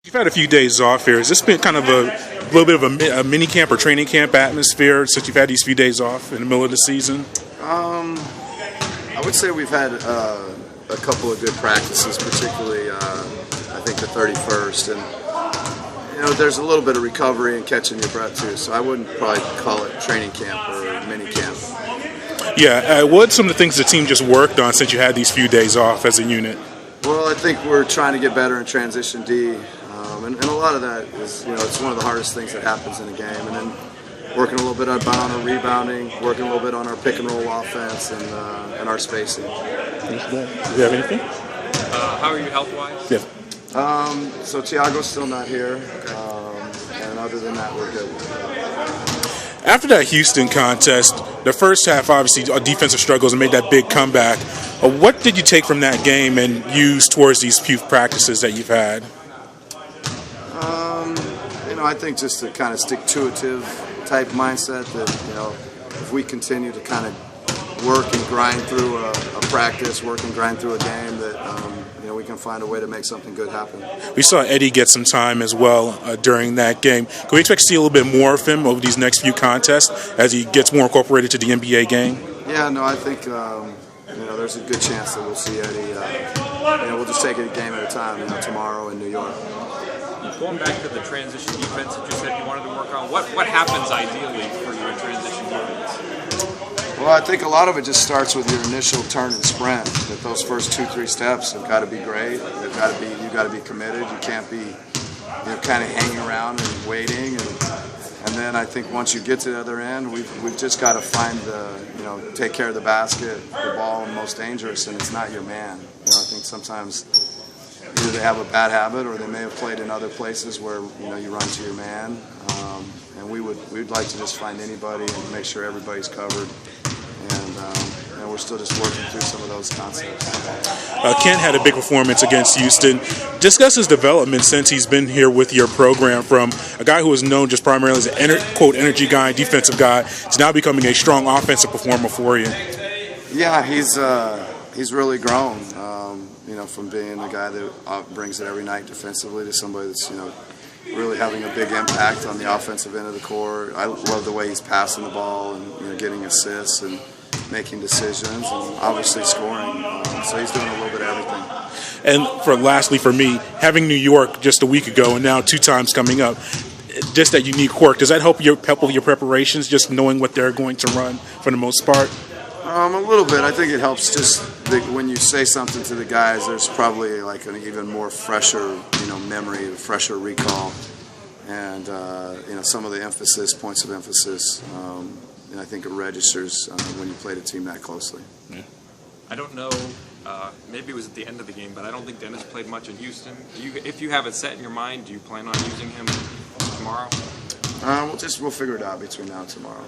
You've had a few days off here. Has this been kind of a little bit of a mini camp or training camp atmosphere since you've had these few days off in the middle of the season? I would say we've had a couple of good practices, particularly I think the 31st, and there's a little bit of recovery and catching your breath too. So I wouldn't probably call it training camp or mini camp. Yeah, what's some of the things the team just worked on since you had these few days off as a unit? Well, I think we're trying to get better in transition D, and a lot of that is, it's one of the hardest things that happens in a game. And then working a little bit on our rebounding, working a little bit on our pick and roll offense and our spacing. Do you have anything? How are you health-wise? Yeah. So Tiago's still not here, and other than that, we're good. After that Houston contest, the first half, obviously, defensive struggles and made that big comeback. What did you take from that game and use towards these few practices that you've had? I think just a kind of stick-to-itive type mindset that, if we continue to kind of work and grind through a practice, work and grind through a game, that, we can find a way to make something good happen. We saw Eddie get some time as well during that game. Can we expect to see a little bit more of him over these next few contests as he gets more incorporated to the NBA game? Yeah, no, I think, there's a good chance that we'll see Eddie. We'll just take it a game at a time, tomorrow in New York. Going back to the transition defense that you said you wanted to work on, what happens ideally for you in transition defense? Well, I think a lot of it just starts with your initial turn and sprint. That those first 2-3 steps have got to be great. You've got to be committed. You can't be, kind of hanging around and waiting. And then I think once you get to the other end, we've just got to find take care of the basket, the ball, and most dangerous, and it's not your man. I think sometimes either they have a bad habit or they may have played in other places where you run to your man, and we'd like to just find anybody and make sure everybody's covered, and we're still just working through some of those concepts. Kent had a big performance against Houston. Discuss his development since he's been here with your program, from a guy who was known just primarily as an quote energy guy, defensive guy, to now becoming a strong offensive performer for you. Yeah, he's really grown. From being a guy that brings it every night defensively to somebody that's, really having a big impact on the offensive end of the court. I love the way he's passing the ball and, getting assists and making decisions and obviously scoring. So he's doing a little bit of everything. And lastly for me, having New York just a week ago and now 2 times coming up, just that unique quirk, does that help with your preparations, just knowing what they're going to run for the most part? A little bit. I think it helps just when you say something to the guys, there's probably like an even more fresher, memory, a fresher recall, and some of the points of emphasis. And I think it registers when you played a team that closely. Yeah. I don't know. Maybe it was at the end of the game, but I don't think Dennis played much in Houston. If you have it set in your mind, do you plan on using him tomorrow? We'll figure it out between now and tomorrow.